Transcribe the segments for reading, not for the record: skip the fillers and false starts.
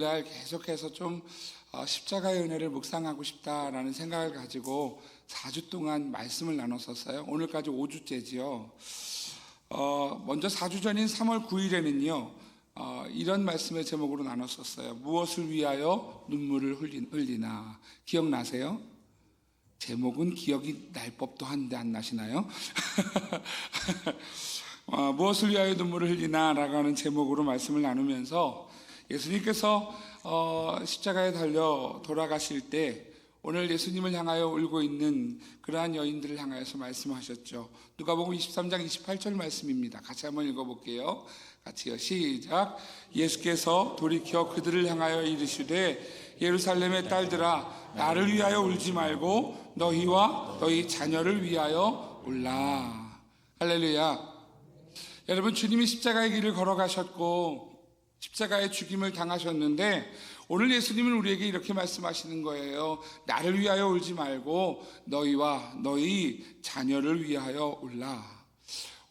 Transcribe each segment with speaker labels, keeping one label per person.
Speaker 1: 날 계속해서 좀 십자가의 은혜를 묵상하고 싶다라는 생각을 가지고 4주 동안 말씀을 나눴었어요. 오늘까지 5주째지요. 먼저 4주 전인 3월 9일에는요 이런 말씀의 제목으로 나눴었어요. 무엇을 위하여 눈물을 흘리나. 기억나세요? 제목은 기억이 날 법도 한데 안 나시나요? 무엇을 위하여 눈물을 흘리나 라고 하는 제목으로 말씀을 나누면서 예수님께서 십자가에 달려 돌아가실 때 오늘 예수님을 향하여 울고 있는 그러한 여인들을 향하여서 말씀하셨죠. 누가복음 23장 28절 말씀입니다. 같이 한번 읽어볼게요. 같이요. 시작. 예수께서 돌이켜 그들을 향하여 이르시되 예루살렘의 딸들아 나를 위하여 울지 말고 너희와 너희 자녀를 위하여 울라. 할렐루야. 여러분, 주님이 십자가의 길을 걸어가셨고 십자가의 죽임을 당하셨는데 오늘 예수님은 우리에게 이렇게 말씀하시는 거예요. 나를 위하여 울지 말고 너희와 너희 자녀를 위하여 울라.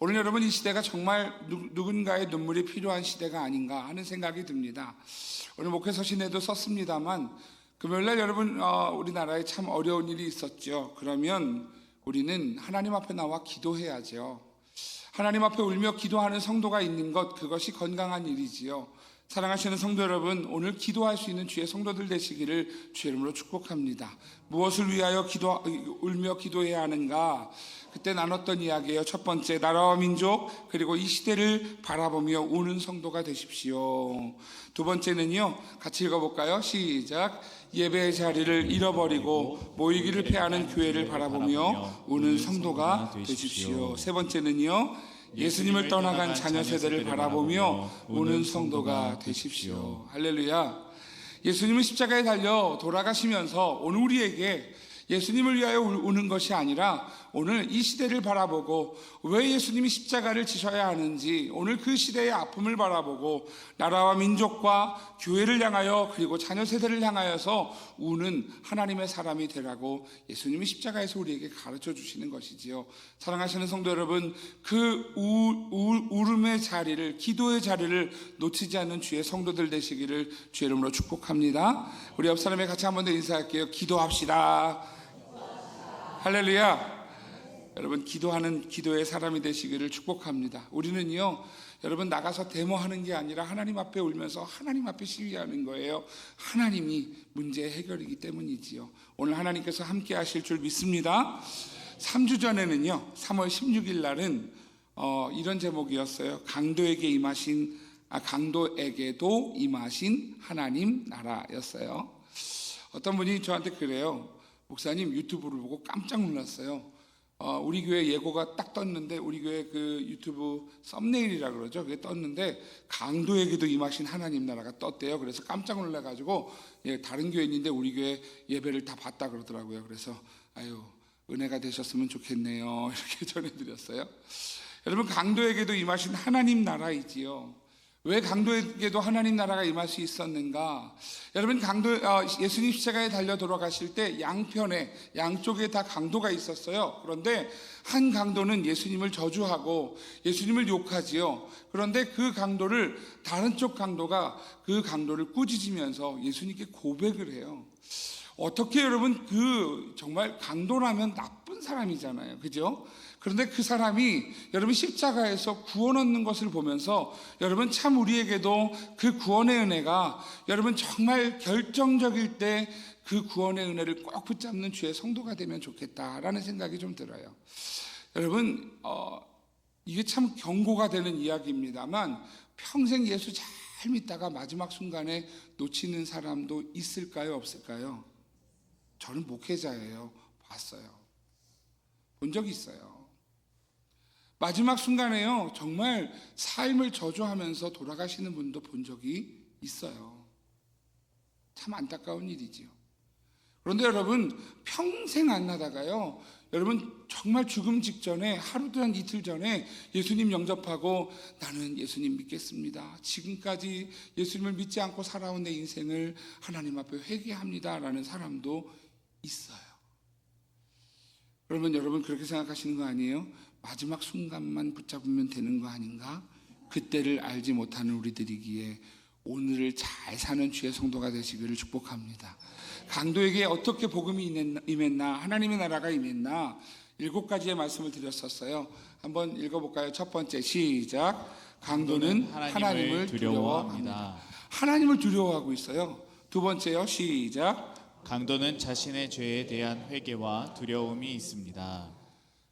Speaker 1: 오늘 여러분, 이 시대가 정말 누군가의 눈물이 필요한 시대가 아닌가 하는 생각이 듭니다. 오늘 목회 서신에도 썼습니다만 금요일날 여러분 우리나라에 참 어려운 일이 있었죠. 그러면 우리는 하나님 앞에 나와 기도해야죠. 하나님 앞에 울며 기도하는 성도가 있는 것, 그것이 건강한 일이지요. 사랑하시는 성도 여러분, 오늘 기도할 수 있는 주의 성도들 되시기를 주의 이름으로 축복합니다. 무엇을 위하여 울며 기도해야 하는가? 그때 나눴던 이야기예요. 첫 번째, 나라와 민족 그리고 이 시대를 바라보며 우는 성도가 되십시오. 두 번째는요, 같이 읽어볼까요? 시작. 예배의 자리를 잃어버리고 모이기를 패하는 교회를 바라보며 우는 성도가 되십시오. 세 번째는요, 예수님을 떠나간 자녀 세대를 바라보며 우는 성도가 되십시오. 할렐루야. 예수님은 십자가에 달려 돌아가시면서 오늘 우리에게 예수님을 위하여 우는 것이 아니라 오늘 이 시대를 바라보고 왜 예수님이 십자가를 지셔야 하는지, 오늘 그 시대의 아픔을 바라보고 나라와 민족과 교회를 향하여 그리고 자녀 세대를 향하여서 우는 하나님의 사람이 되라고 예수님이 십자가에서 우리에게 가르쳐 주시는 것이지요. 사랑하시는 성도 여러분, 그 울음의 자리를, 기도의 자리를 놓치지 않는 주의 성도들 되시기를 주의 이름으로 축복합니다. 우리 옆 사람에 같이 한 번 더 인사할게요. 기도합시다. 할렐루야. 여러분, 기도하는 기도의 사람이 되시기를 축복합니다. 우리는요, 여러분, 나가서 데모하는 게 아니라 하나님 앞에 울면서 하나님 앞에 시위하는 거예요. 하나님이 문제의 해결이기 때문이지요. 오늘 하나님께서 함께 하실 줄 믿습니다. 3주 전에는요, 3월 16일 날은 이런 제목이었어요. 강도에게도 임하신 하나님 나라였어요. 어떤 분이 저한테 그래요. 목사님, 유튜브를 보고 깜짝 놀랐어요. 우리 교회 예고가 딱 떴는데, 우리 교회 그 유튜브 썸네일이라 그러죠. 그게 떴는데 강도에게도 임하신 하나님 나라가 떴대요. 그래서 깜짝 놀라가지고 다른 교회인데 우리 교회 예배를 다 봤다 그러더라고요. 그래서 아유, 은혜가 되셨으면 좋겠네요. 이렇게 전해드렸어요. 여러분, 강도에게도 임하신 하나님 나라이지요. 왜 강도에게도 하나님 나라가 임할 수 있었는가? 여러분, 예수님 십자가에 달려 돌아가실 때 양쪽에 다 강도가 있었어요. 그런데 한 강도는 예수님을 저주하고 예수님을 욕하지요. 그런데 그 강도를, 다른 쪽 강도가 그 강도를 꾸짖으면서 예수님께 고백을 해요. 어떻게 여러분, 정말 강도라면 나쁜 사람이잖아요. 그죠? 그런데 그 사람이 여러분 십자가에서 구원 얻는 것을 보면서 여러분, 참 우리에게도 그 구원의 은혜가 여러분 정말 결정적일 때 그 구원의 은혜를 꼭 붙잡는 주의 성도가 되면 좋겠다라는 생각이 좀 들어요. 여러분, 이게 참 경고가 되는 이야기입니다만 평생 예수 잘 믿다가 마지막 순간에 놓치는 사람도 있을까요, 없을까요? 저는 목회자예요. 봤어요. 본 적이 있어요. 마지막 순간에요, 정말 삶을 저주하면서 돌아가시는 분도 본 적이 있어요. 참 안타까운 일이지요. 그런데 여러분, 평생 안 나다가요, 여러분 정말 죽음 직전에, 하루든 이틀 전에 예수님 영접하고 나는 예수님 믿겠습니다. 지금까지 예수님을 믿지 않고 살아온 내 인생을 하나님 앞에 회개합니다 라는 사람도 있어요. 그러면 여러분 그렇게 생각하시는 거 아니에요? 마지막 순간만 붙잡으면 되는 거 아닌가? 그때를 알지 못하는 우리들이기에 오늘을 잘 사는 주의 성도가 되시기를 축복합니다. 강도에게 어떻게 복음이 임했나, 하나님의 나라가 임했나 7가지의 말씀을 드렸었어요. 한번 읽어볼까요? 첫 번째 시작. 강도는 하나님을 두려워합니다. 하나님을 두려워하고 있어요. 두 번째요. 시작.
Speaker 2: 강도는 자신의 죄에 대한 회개와 두려움이 있습니다.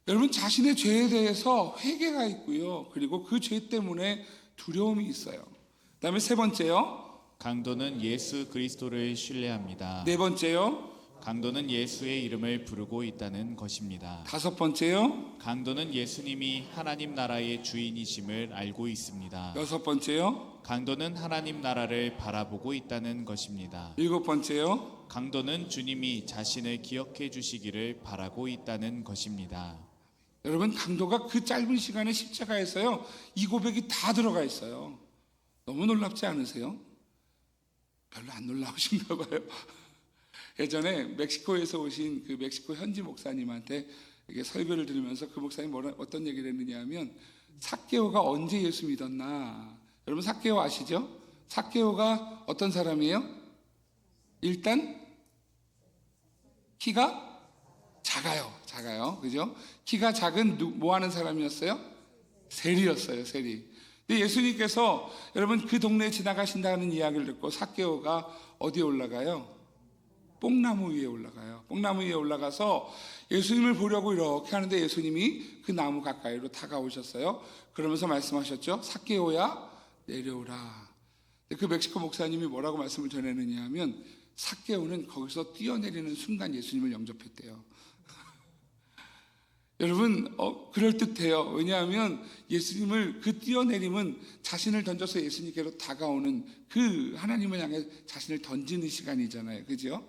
Speaker 1: 여러분, 자신의 죄에 대해서 회개가 있고요. 그리고 그 죄 때문에 두려움이 있어요. 그 다음에 세 번째요.
Speaker 2: 강도는 예수 그리스도를 신뢰합니다.
Speaker 1: 네 번째요.
Speaker 2: 강도는 예수의 이름을 부르고 있다는 것입니다.
Speaker 1: 다섯 번째요.
Speaker 2: 강도는 예수님이 하나님 나라의 주인이심을 알고 있습니다.
Speaker 1: 여섯 번째요.
Speaker 2: 강도는 하나님 나라를 바라보고 있다는 것입니다.
Speaker 1: 일곱 번째요.
Speaker 2: 강도는 주님이 자신을 기억해 주시기를 바라고 있다는 것입니다.
Speaker 1: 여러분, 강도가 그 짧은 시간에 십자가에서요, 이 고백이 다 들어가 있어요. 너무 놀랍지 않으세요? 별로 안 놀라우신가 봐요. 예전에 멕시코에서 오신 그 멕시코 현지 목사님한테 이게 설교를 들으면서 그 목사님이 어떤 얘기를 했느냐 하면, 삭개오가 언제 예수 믿었나? 여러분, 삭개오 아시죠? 삭개오가 어떤 사람이에요? 일단 키가 작아요. 그죠? 키가 작은 뭐 하는 사람이었어요? 세리였어요, 세리. 근데 예수님께서 여러분 그 동네에 지나가신다는 이야기를 듣고 삭개오가 어디에 올라가요? 뽕나무 위에 올라가요. 뽕나무 위에 올라가서 예수님을 보려고 이렇게 하는데 예수님이 그 나무 가까이로 다가오셨어요. 그러면서 말씀하셨죠. 삭개오야, 내려오라. 그 멕시코 목사님이 뭐라고 말씀을 전했느냐 하면, 삭개오는 거기서 뛰어내리는 순간 예수님을 영접했대요. 여러분, 그럴듯해요. 왜냐하면 예수님을 그 뛰어내림은 자신을 던져서 예수님께로 다가오는 그 하나님을 향해 자신을 던지는 시간이잖아요. 그죠?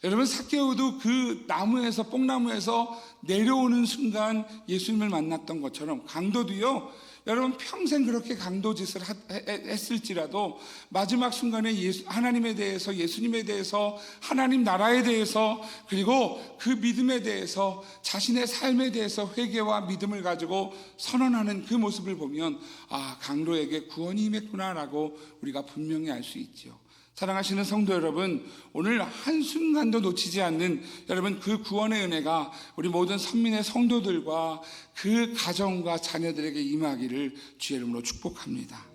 Speaker 1: 여러분, 삭개오도 그 나무에서, 뽕나무에서 내려오는 순간 예수님을 만났던 것처럼 강도도요, 여러분 평생 그렇게 강도 짓을 했을지라도 마지막 순간에 하나님에 대해서, 예수님에 대해서, 하나님 나라에 대해서, 그리고 그 믿음에 대해서, 자신의 삶에 대해서 회개와 믿음을 가지고 선언하는 그 모습을 보면, 아, 강도에게 구원이 임했구나라고 우리가 분명히 알 수 있죠. 사랑하시는 성도 여러분, 오늘 한순간도 놓치지 않는 여러분 그 구원의 은혜가 우리 모든 선민의 성도들과 그 가정과 자녀들에게 임하기를 주의 이름으로 축복합니다.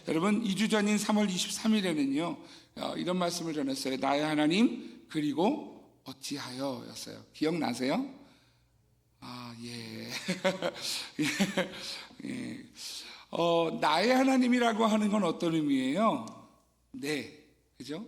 Speaker 1: 여러분, 2주 전인 3월 23일에는요 이런 말씀을 전했어요. 나의 하나님 그리고 어찌하여 였어요. 기억나세요? 아, 예. 예. 나의 하나님이라고 하는 건 어떤 의미예요? 네, 그죠?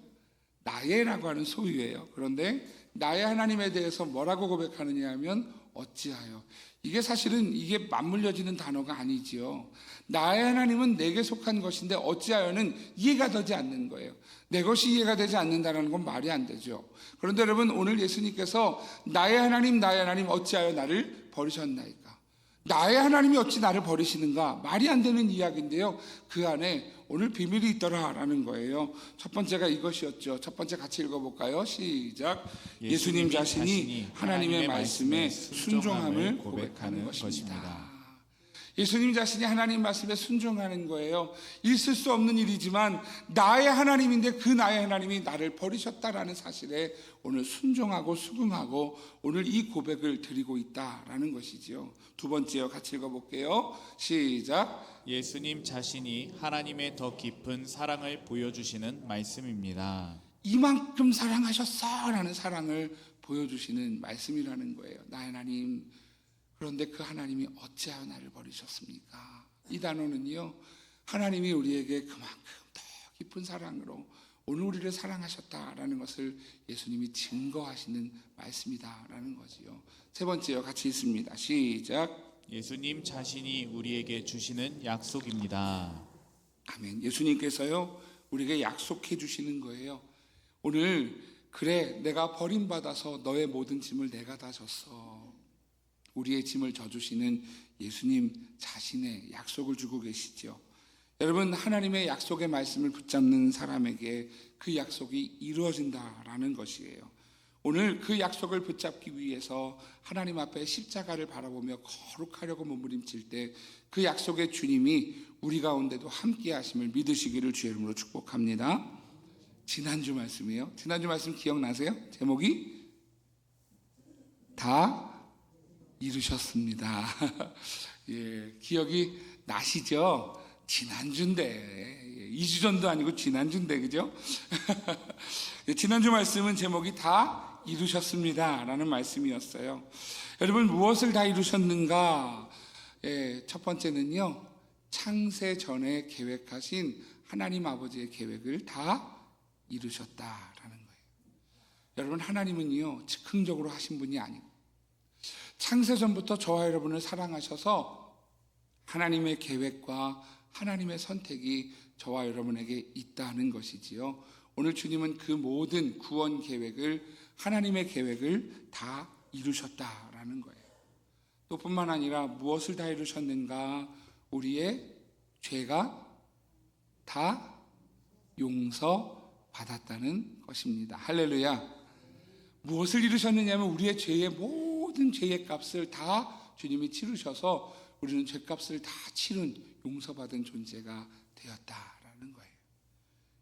Speaker 1: 나의라고 하는 소유예요. 그런데 나의 하나님에 대해서 뭐라고 고백하느냐 하면 어찌하여. 이게 사실은 이게 맞물려지는 단어가 아니지요. 나의 하나님은 내게 속한 것인데 어찌하여는 이해가 되지 않는 거예요. 내 것이 이해가 되지 않는다는 건 말이 안 되죠. 그런데 여러분, 오늘 예수님께서 나의 하나님 어찌하여 나를 버리셨나이까. 나의 하나님이 어찌 나를 버리시는가? 말이 안 되는 이야기인데요, 그 안에 오늘 비밀이 있더라라는 거예요. 첫 번째가 이것이었죠. 첫 번째 같이 읽어볼까요? 시작. 예수님 자신이 하나님의 말씀에 순종함을 고백하는 것입니다. 예수님 자신이 하나님 말씀에 순종하는 거예요. 있을 수 없는 일이지만 나의 하나님인데 그 나의 하나님이 나를 버리셨다라는 사실에 오늘 순종하고 수긍하고 오늘 이 고백을 드리고 있다라는 것이지요. 두 번째요. 같이 읽어볼게요. 시작.
Speaker 2: 예수님 자신이 하나님의 더 깊은 사랑을 보여주시는 말씀입니다.
Speaker 1: 이만큼 사랑하셨어라는 사랑을 보여주시는 말씀이라는 거예요. 나의 하나님, 그런데 그 하나님이 어찌하여 나를 버리셨습니까? 이 단어는요, 하나님이 우리에게 그만큼 더 깊은 사랑으로 오늘 우리를 사랑하셨다라는 것을 예수님이 증거하시는 말씀이다라는 거지요. 세 번째요. 같이 읽습니다. 시작.
Speaker 2: 예수님 자신이 우리에게 주시는 약속입니다.
Speaker 1: 아멘. 예수님께서요 우리에게 약속해 주시는 거예요. 오늘 그래, 내가 버림받아서 너의 모든 짐을 내가 다 졌어. 우리의 짐을 져주시는 예수님 자신의 약속을 주고 계시죠. 여러분, 하나님의 약속의 말씀을 붙잡는 사람에게 그 약속이 이루어진다라는 것이에요. 오늘 그 약속을 붙잡기 위해서 하나님 앞에 십자가를 바라보며 거룩하려고 몸부림칠 때 그 약속의 주님이 우리 가운데도 함께 하심을 믿으시기를 주의 이름으로 축복합니다. 지난주 말씀이에요. 지난주 말씀 기억나세요? 제목이 다 이루셨습니다. 예, 기억이 나시죠? 지난주인데 2주 전도 아니고 지난주인데 그죠? 지난주 말씀은 제목이 다 이루셨습니다 라는 말씀이었어요. 여러분 무엇을 다 이루셨는가? 예, 첫 번째는요, 창세 전에 계획하신 하나님 아버지의 계획을 다 이루셨다라는 거예요. 여러분 하나님은요 즉흥적으로 하신 분이 아니고 창세 전부터 저와 여러분을 사랑하셔서 하나님의 계획과 하나님의 선택이 저와 여러분에게 있다는 것이지요. 오늘 주님은 그 모든 구원 계획을, 하나님의 계획을 다 이루셨다라는 거예요. 또 뿐만 아니라 무엇을 다 이루셨는가? 우리의 죄가 다 용서받았다는 것입니다. 할렐루야. 무엇을 이루셨느냐면 우리의 죄의 모든 죄의 값을 다 주님이 치르셔서 우리는 죄값을 다 치른 용서받은 존재가 되었다라는 거예요.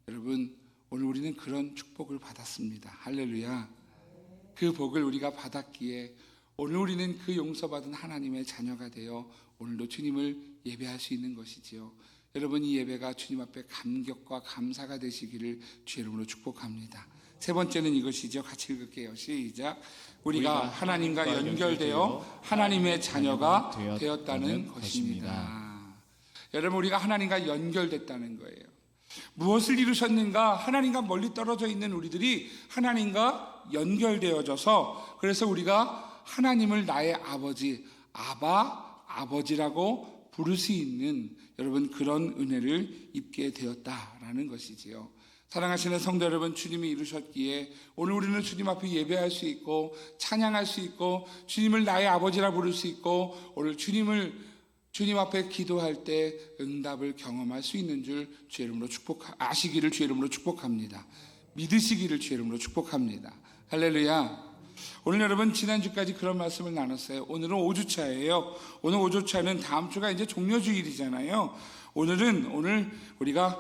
Speaker 1: 여러분 오늘 우리는 그런 축복을 받았습니다. 할렐루야. 그 복을 우리가 받았기에 오늘 우리는 그 용서받은 하나님의 자녀가 되어 오늘도 주님을 예배할 수 있는 것이지요. 여러분 이 예배가 주님 앞에 감격과 감사가 되시기를 주의 이름으로 축복합니다. 세 번째는 이것이죠. 같이 읽을게요. 시작. 우리가 하나님과 연결되어 하나님의 자녀가 되었다는 것입니다. 여러분 우리가 하나님과 연결됐다는 거예요. 무엇을 이루셨는가? 하나님과 멀리 떨어져 있는 우리들이 하나님과 연결되어져서 그래서 우리가 하나님을 나의 아버지, 아버지라고 부를 수 있는 여러분 그런 은혜를 입게 되었다라는 것이지요. 사랑하시는 성도 여러분, 주님이 이루셨기에 오늘 우리는 주님 앞에 예배할 수 있고 찬양할 수 있고 주님을 나의 아버지라 부를 수 있고 오늘 주님 앞에 기도할 때 응답을 경험할 수 있는 줄 주의 이름으로 아시기를 주의 이름으로 축복합니다. 믿으시기를 주의 이름으로 축복합니다. 할렐루야. 오늘 여러분 지난주까지 그런 말씀을 나눴어요. 오늘은 5주차예요. 오늘 5주차는 다음 주가 이제 종료주일이잖아요. 오늘 우리가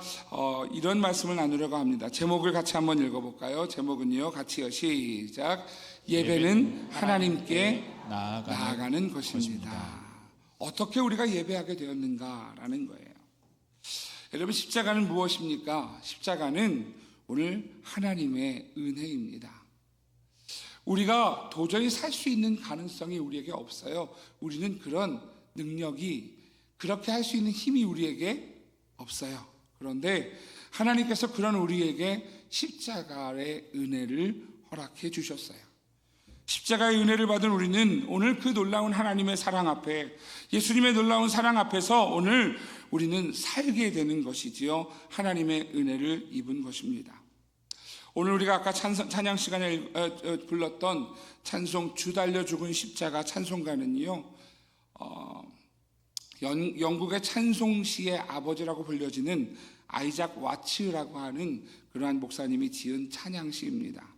Speaker 1: 이런 말씀을 나누려고 합니다. 제목을 같이 한번 읽어볼까요? 제목은요, 같이요. 시작. 예배는 하나님께 나아가는 것입니다. 어떻게 우리가 예배하게 되었는가라는 거예요. 여러분 십자가는 무엇입니까? 십자가는 오늘 하나님의 은혜입니다. 우리가 도저히 살 수 있는 가능성이 우리에게 없어요. 우리는 그런 능력이 그렇게 할 수 있는 힘이 우리에게 없어요. 그런데 하나님께서 그런 우리에게 십자가의 은혜를 허락해 주셨어요. 십자가의 은혜를 받은 우리는 오늘 그 놀라운 하나님의 사랑 앞에, 예수님의 놀라운 사랑 앞에서 오늘 우리는 살게 되는 것이지요. 하나님의 은혜를 입은 것입니다. 오늘 우리가 아까 찬양 시간에 불렀던 찬송 주 달려 죽은 십자가 찬송가는요, 영국의 찬송시의 아버지라고 불려지는 아이작 와츠라고 하는 그러한 목사님이 지은 찬양시입니다.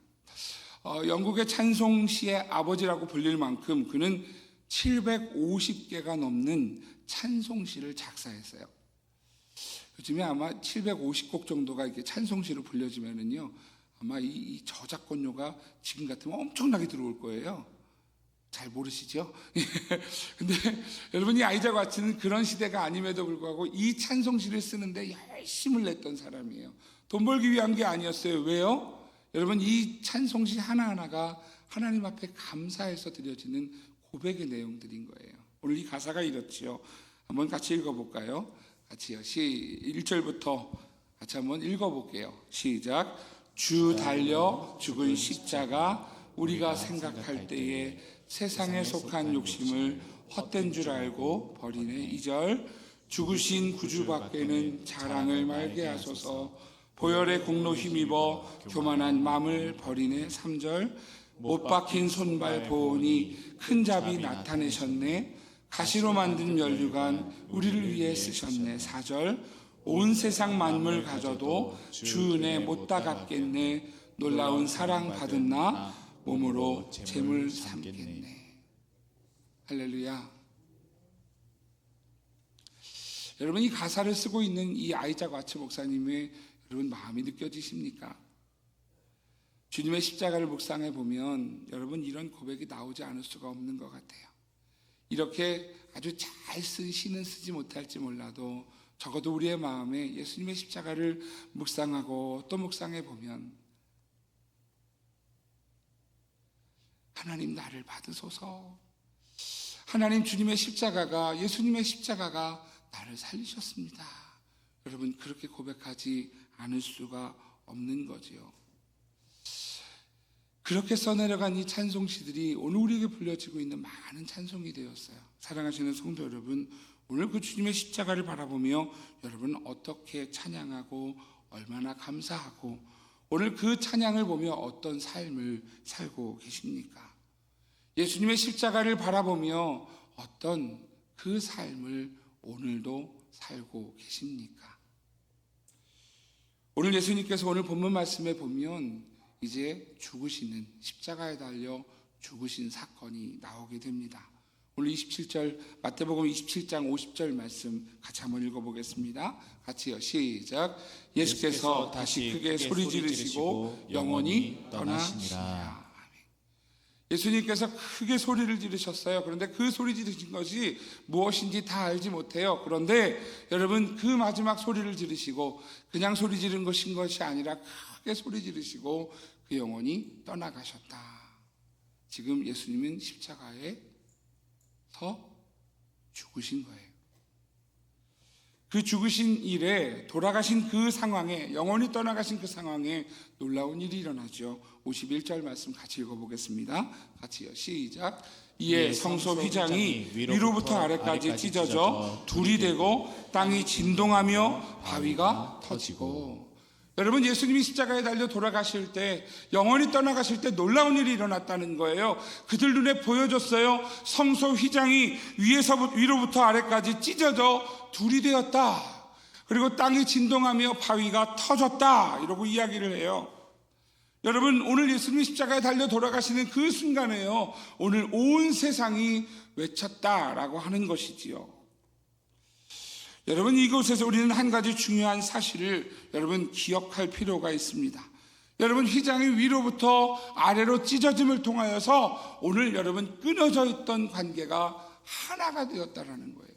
Speaker 1: 영국의 찬송시의 아버지라고 불릴 만큼 그는 750개가 넘는 찬송시를 작사했어요. 요즘에 아마 750곡 정도가 이렇게 찬송시로 불려지면은요, 아마 이 저작권료가 지금 같으면 엄청나게 들어올 거예요. 잘 모르시죠? 근데 여러분 이 아이작 와츠는 그런 시대가 아님에도 불구하고 이 찬송시를 쓰는데 열심을 냈던 사람이에요. 돈 벌기 위한 게 아니었어요. 왜요? 여러분 이 찬송시 하나하나가 하나님 앞에 감사해서 드려지는 고백의 내용들인 거예요. 오늘 이 가사가 이렇지요. 한번 같이 읽어볼까요? 같이요. 1절부터 같이 한번 읽어볼게요. 시작. 주 달려 죽은 십자가 우리가 생각할 때에 세상에 속한 욕심을 헛된 줄 알고 버리네. 2절. 죽으신 구주밖에는 자랑을 말게 하소서. 보혈의 공로 힘입어 교만한 마음을 버리네. 3절. 못 박힌 손발 보오니 큰 자비 나타내셨네. 가시로 만든 면류관 우리를 위해 쓰셨네. 4절. 온 세상 만물 가져도 주 은혜 못 다 갚겠네. 놀라운 사랑 받은 나 몸으로 재물 삼겠네. 할렐루야. 여러분, 이 가사를 쓰고 있는 이 아이작 와츠 목사님의 여러분 마음이 느껴지십니까? 주님의 십자가를 묵상해 보면 여러분 이런 고백이 나오지 않을 수가 없는 것 같아요. 이렇게 아주 잘 쓴 시는 쓰지 못할지 몰라도 적어도 우리의 마음에 예수님의 십자가를 묵상하고 또 묵상해 보면 하나님 나를 받으소서, 하나님 주님의 십자가가, 예수님의 십자가가 나를 살리셨습니다. 여러분 그렇게 고백하지 않을 수가 없는 거지요. 그렇게 써내려간 이 찬송시들이 오늘 우리에게 불려지고 있는 많은 찬송이 되었어요. 사랑하시는 성도 여러분, 오늘 그 주님의 십자가를 바라보며 여러분 어떻게 찬양하고 얼마나 감사하고 오늘 그 찬양을 보며 어떤 삶을 살고 계십니까? 예수님의 십자가를 바라보며 어떤 그 삶을 오늘도 살고 계십니까? 오늘 예수님께서 오늘 본문 말씀에 보면 이제 죽으시는, 십자가에 달려 죽으신 사건이 나오게 됩니다. 오늘 27절 마태복음 27장 50절 말씀 같이 한번 읽어보겠습니다. 같이요, 시작. 예수께서 다시 크게 소리 지르시고 영원히 떠나시니라. 예수님께서 크게 소리를 지르셨어요. 그런데 그 소리 지르신 것이 무엇인지 다 알지 못해요. 그런데 여러분 그 마지막 소리를 지르시고 그냥 소리 지른 것인 것이 아니라 크게 소리 지르시고 그 영혼이 떠나가셨다. 지금 예수님은 십자가에서 죽으신 거예요. 그 죽으신 일에, 돌아가신 그 상황에, 영혼이 떠나가신 그 상황에 놀라운 일이 일어나죠. 51절 말씀 같이 읽어보겠습니다. 같이요, 시작. 이에 성소 휘장이 위로부터 아래까지 찢어져 둘이 되고 땅이 진동하며 바위가 터지고. 여러분 여러분이 십자가에 달려 돌아가실 때, 영원히 떠나가실 때 놀라운 일이 일어났다는 거예요. 그들 눈에 보여줬어요. 성소 휘장이 위로부터 아래까지 찢어져 둘이 되었다. 그리고 땅이 진동하며 바위가 터졌다. 이러고 이야기를 해요. 여러분 오늘 예수님이 십자가에 달려 돌아가시는 그 순간에요, 오늘 온 세상이 외쳤다라고 하는 것이지요. 여러분 이곳에서 우리는 한 가지 중요한 사실을 여러분 기억할 필요가 있습니다. 여러분 휘장이 위로부터 아래로 찢어짐을 통하여서 오늘 여러분 끊어져 있던 관계가 하나가 되었다라는 거예요.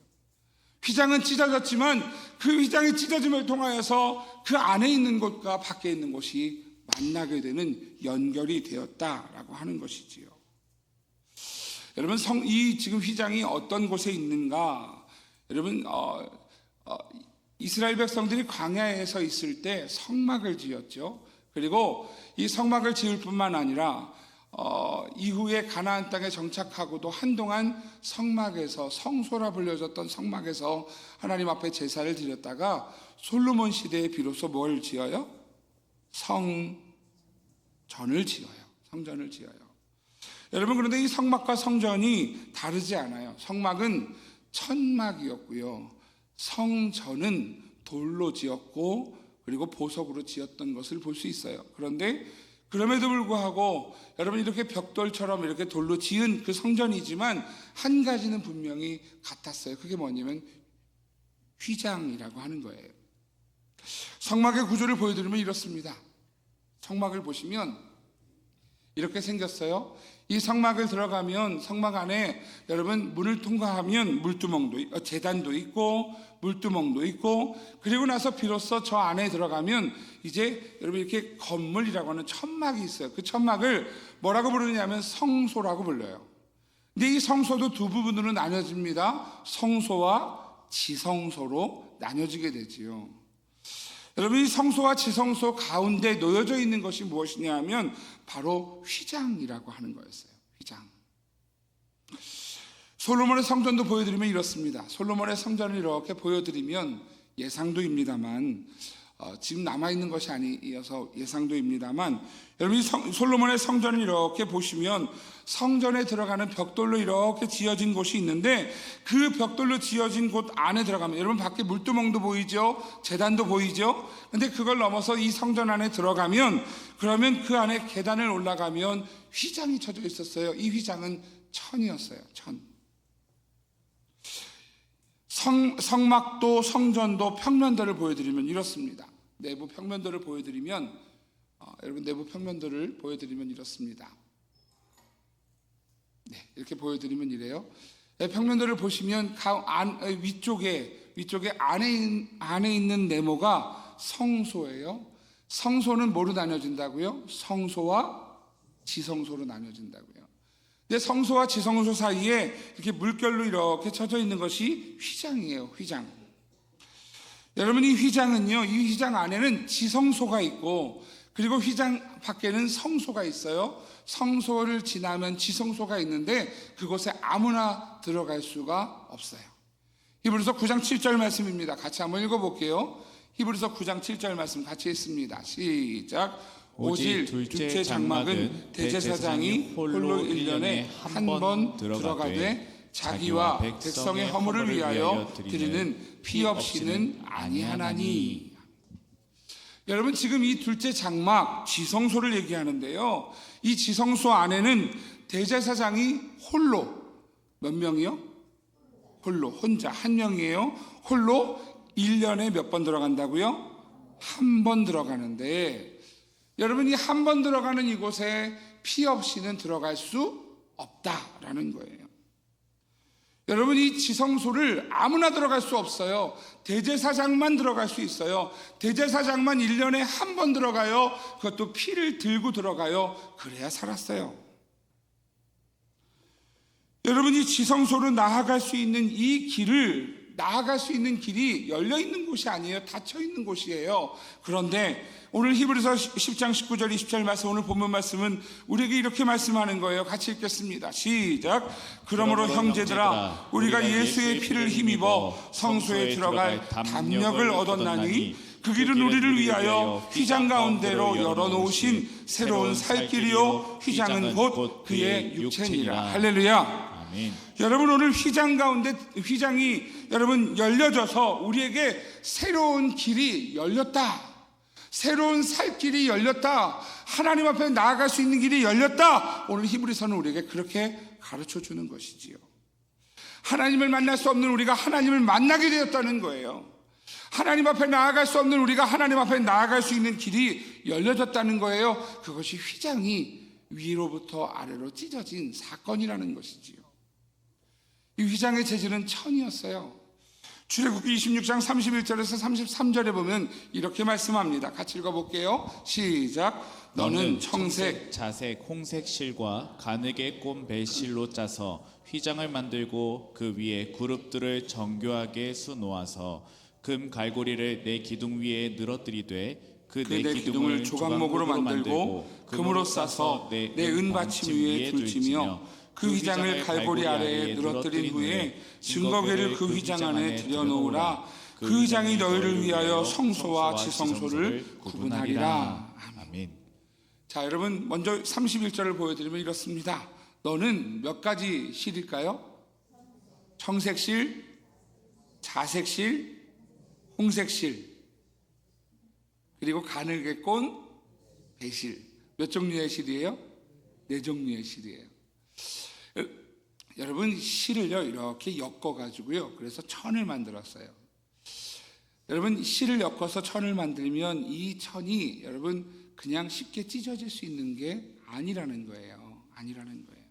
Speaker 1: 휘장은 찢어졌지만 그 휘장이 찢어짐을 통하여서 그 안에 있는 곳과 밖에 있는 곳이 만나게 되는 연결이 되었다라고 하는 것이지요. 여러분 이 지금 휘장이 어떤 곳에 있는가? 여러분 이스라엘 백성들이 광야에서 있을 때 성막을 지었죠. 그리고 이 성막을 지을 뿐만 아니라 이후에 가나안 땅에 정착하고도 한동안 성막에서, 성소라 불려졌던 성막에서 하나님 앞에 제사를 드렸다가 솔로몬 시대에 비로소 뭘 지어요? 성전을 지어요. 성전을 지어요. 여러분 그런데 이 성막과 성전이 다르지 않아요. 성막은 천막이었고요, 성전은 돌로 지었고 그리고 보석으로 지었던 것을 볼 수 있어요. 그런데 그럼에도 불구하고 여러분 이렇게 벽돌처럼 이렇게 돌로 지은 그 성전이지만 한 가지는 분명히 같았어요. 그게 뭐냐면 휘장이라고 하는 거예요. 성막의 구조를 보여드리면 이렇습니다. 성막을 보시면 이렇게 생겼어요. 이 성막을 들어가면 성막 안에 여러분 문을 통과하면 물두멍도, 제단도 있고 물두멍도 있고, 그리고 나서 비로소 저 안에 들어가면 이제 여러분 이렇게 건물이라고 하는 천막이 있어요. 그 천막을 뭐라고 부르냐면 성소라고 불러요. 근데 이 성소도 두 부분으로 나뉘어집니다. 성소와 지성소로 나뉘어지게 되지요. 여러분 이 성소와 지성소 가운데 놓여져 있는 것이 무엇이냐 하면 바로 휘장이라고 하는 거였어요. 휘장. 솔로몬의 성전도 보여드리면 이렇습니다. 솔로몬의 성전을 이렇게 보여드리면 예상도입니다만 지금 남아있는 것이 아니어서 예상도입니다만, 여러분이 솔로몬의 성전을 이렇게 보시면 성전에 들어가는 벽돌로 이렇게 지어진 곳이 있는데, 그 벽돌로 지어진 곳 안에 들어가면 여러분 밖에 물두멍도 보이죠, 제단도 보이죠. 근데 그걸 넘어서 이 성전 안에 들어가면, 그러면 그 안에 계단을 올라가면 휘장이 쳐져 있었어요. 이 휘장은 천이었어요. 천. 성막도 성전도 평면도를 보여드리면 이렇습니다. 내부 평면도를 보여드리면 여러분 내부 평면도를 보여드리면 이렇습니다. 네, 이렇게 보여드리면 이래요. 네, 평면도를 보시면 위쪽에 안에 있는 네모가 성소예요. 성소는 뭐로 나눠진다고요? 성소와 지성소로 나눠진다고요. 근데 성소와 지성소 사이에 이렇게 물결로 이렇게 쳐져 있는 것이 휘장이에요. 휘장. 여러분, 이 휘장은요, 이 휘장 안에는 지성소가 있고, 그리고 휘장 밖에는 성소가 있어요. 성소를 지나면 지성소가 있는데 그곳에 아무나 들어갈 수가 없어요. 히브리서 9장 7절 말씀입니다. 같이 한번 읽어볼게요. 히브리서 9장 7절 말씀 같이 읽습니다. 시작. 오직 둘째 장막은 대제사장이 홀로 1년에 한 번 들어가되 자기와 백성의 허물을 위하여 드리는 피 없이는 아니하나니. 여러분, 지금 이 둘째 장막 지성소를 얘기하는데요, 이 지성소 안에는 대제사장이 홀로, 몇 명이요? 홀로, 혼자 한 명이에요. 홀로 1년에 몇 번 들어간다고요? 한 번 들어가는데, 여러분이 한 번 들어가는 이곳에 피 없이는 들어갈 수 없다라는 거예요. 여러분, 이 지성소를 아무나 들어갈 수 없어요. 대제사장만 들어갈 수 있어요. 대제사장만 1년에 한 번 들어가요. 그것도 피를 들고 들어가요. 그래야 살았어요. 여러분이 지성소로 나아갈 수 있는 나아갈 수 있는 길이 열려 있는 곳이 아니에요. 닫혀 있는 곳이에요. 그런데 오늘 히브리서 10장 19절 20절 말씀, 오늘 본문 말씀은 우리에게 이렇게 말씀하는 거예요. 같이 읽겠습니다. 시작. 그러므로 형제들아, 우리가 예수의 피를 힘입어 성소에 들어갈 담력을 얻었나니 그 길은 우리를 위하여 휘장 가운데로 열어놓으신 새로운 살 길이요 휘장은 곧 그의 육체니라. 할렐루야. 여러분, 오늘 휘장 가운데 휘장이 여러분 열려져서 우리에게 새로운 길이 열렸다. 새로운 살 길이 열렸다. 하나님 앞에 나아갈 수 있는 길이 열렸다. 오늘 히브리서는 우리에게 그렇게 가르쳐 주는 것이지요. 하나님을 만날 수 없는 우리가 하나님을 만나게 되었다는 거예요. 하나님 앞에 나아갈 수 없는 우리가 하나님 앞에 나아갈 수 있는 길이 열려졌다는 거예요. 그것이 휘장이 위로부터 아래로 찢어진 사건이라는 것이지요. 이 휘장의 재질은 천이었어요. 출애굽기 26장 31절에서 33절에 보면 이렇게 말씀합니다. 같이 읽어볼게요. 시작. 너는 청색,
Speaker 2: 자색, 홍색 실과 가늘게 꼰 배실로 짜서 휘장을 만들고 그 위에 그룹들을 정교하게 수놓아서 금 갈고리를 내 기둥 위에 늘어뜨리되 그 네 기둥을 조각목으로 만들고 금으로 싸서 내 은받침 위에 둘지며 그 휘장을 갈고리 아래에 늘어뜨린 후에 증거궤를 그 휘장 안에 들여놓으라. 그 휘장이 너희를 위하여 성소와 지성소를 구분하리라. 아멘. 자, 여러분, 먼저 31절을 보여드리면 이렇습니다. 너는 몇 가지 실일까요? 청색실, 자색실, 홍색실, 그리고 가늘게 꼰 배실. 몇 종류의 실이에요? 4종류의 실이에요. 여러분, 실을요 이렇게 엮어가지고요, 그래서 천을 만들었어요. 여러분, 실을 엮어서 천을 만들면 이 천이 여러분 그냥 쉽게 찢어질 수 있는 게 아니라는 거예요. 아니라는 거예요.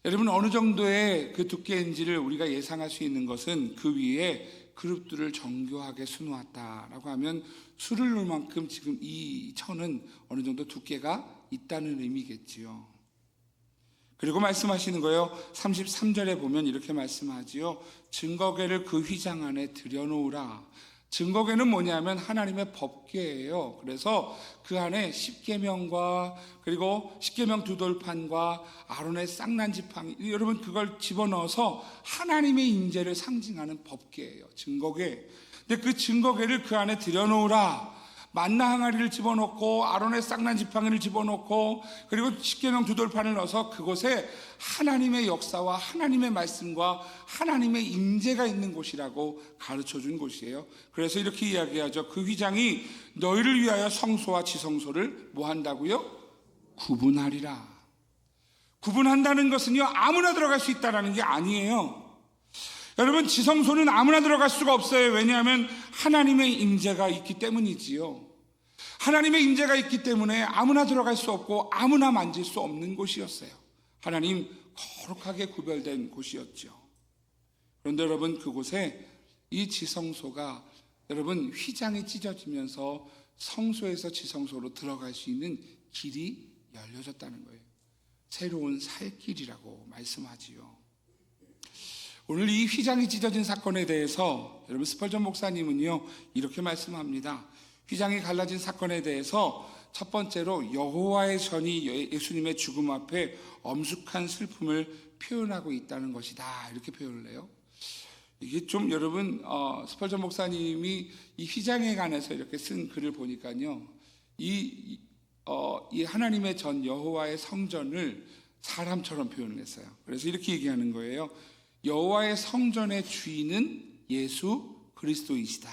Speaker 2: 여러분, 어느 정도의 그 두께인지를 우리가 예상할 수 있는 것은 그 위에 그룹들을 정교하게 수놓았다라고 하면 수를 놓을 만큼 지금 이 천은 어느 정도 두께가 있다는 의미겠지요. 그리고 말씀하시는 거예요. 33절에 보면 이렇게 말씀하지요. 증거궤를 그 휘장 안에 들여놓으라. 증거궤는 뭐냐면 하나님의 법궤예요. 그래서 그 안에 십계명과 그리고 십계명 두 돌판과 아론의 쌍난지팡이, 여러분 그걸 집어넣어서 하나님의 임재를 상징하는 법궤예요. 증거궤.
Speaker 1: 근데 그 증거궤를 그 안에 들여놓으라. 만나 항아리를 집어넣고 아론의 쌍난 지팡이를 집어넣고 그리고 십계명 두 돌판을 넣어서 그곳에 하나님의 역사와 하나님의 말씀과 하나님의 임재가 있는 곳이라고 가르쳐준 곳이에요. 그래서 이렇게 이야기하죠. 그 휘장이 너희를 위하여 성소와 지성소를 뭐 한다고요? 구분하리라. 구분한다는 것은요, 아무나 들어갈 수 있다는 게 아니에요. 여러분, 지성소는 아무나 들어갈 수가 없어요. 왜냐하면 하나님의 임재가 있기 때문이지요. 하나님의 임재가 있기 때문에 아무나 들어갈 수 없고 아무나 만질 수 없는 곳이었어요. 하나님 거룩하게 구별된 곳이었죠. 그런데 여러분, 그곳에 이 지성소가 여러분 휘장이 찢어지면서 성소에서 지성소로 들어갈 수 있는 길이 열려졌다는 거예요. 새로운 살 길이라고 말씀하지요. 오늘 이 휘장이 찢어진 사건에 대해서 여러분 스펄전 목사님은요 이렇게 말씀합니다. 휘장이 갈라진 사건에 대해서 첫 번째로 여호와의 전이 예수님의 죽음 앞에 엄숙한 슬픔을 표현하고 있다는 것이다, 이렇게 표현을 해요. 이게 좀 여러분 스펄전 목사님이 이 휘장에 관해서 이렇게 쓴 글을 보니까요, 이 하나님의 전 여호와의 성전을 사람처럼 표현을 했어요. 그래서 이렇게 얘기하는 거예요. 여호와의 성전의 주인은 예수 그리스도이시다.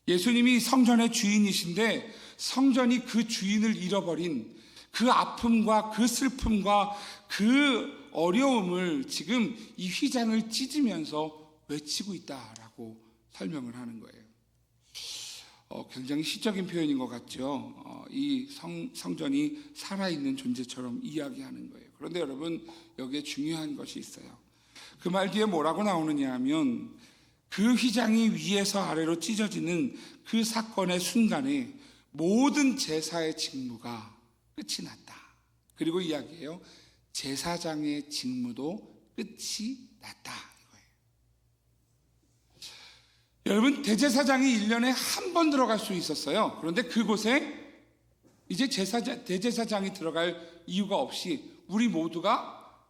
Speaker 1: 예수님이 성전의 주인이신데 성전이 그 주인을 잃어버린 그 아픔과 그 슬픔과 그 어려움을 지금 이 휘장을 찢으면서 외치고 있다라고 설명을 하는 거예요. 굉장히 시적인 표현인 것 같죠. 이 성전이 살아있는 존재처럼 이야기하는 거예요. 그런데 여러분, 여기에 중요한 것이 있어요. 그 말 뒤에 뭐라고 나오느냐 하면 그 휘장이 위에서 아래로 찢어지는 그 사건의 순간에 모든 제사의 직무가 끝이 났다. 그리고 이야기해요. 제사장의 직무도 끝이 났다. 이거예요. 여러분, 대제사장이 1년에 한 번 들어갈 수 있었어요. 그런데 그곳에 이제 대제사장이 들어갈 이유가 없이 우리 모두가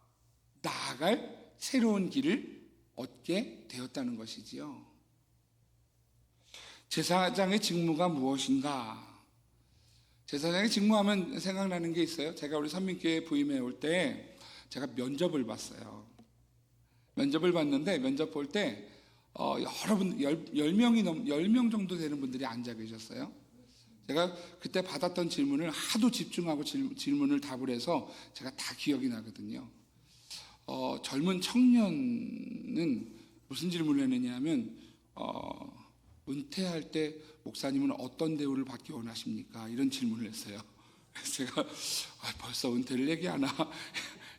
Speaker 1: 나아갈 새로운 길을 얻게 되었다는 것이지요. 제사장의 직무가 무엇인가? 제사장의 직무하면 생각나는 게 있어요. 제가 우리 선민교회 부임해 올 때 제가 면접을 봤어요. 면접을 봤는데 면접 볼 때 여러분 10명 정도 되는 분들이 앉아 계셨어요. 제가 그때 받았던 질문을 하도 집중하고 질문을 답을 해서 제가 다 기억이 나거든요. 젊은 청년은 무슨 질문을 했느냐 하면 은퇴할 때 목사님은 어떤 대우를 받기 원하십니까? 이런 질문을 했어요. 그래서 제가 벌써 은퇴를 얘기하나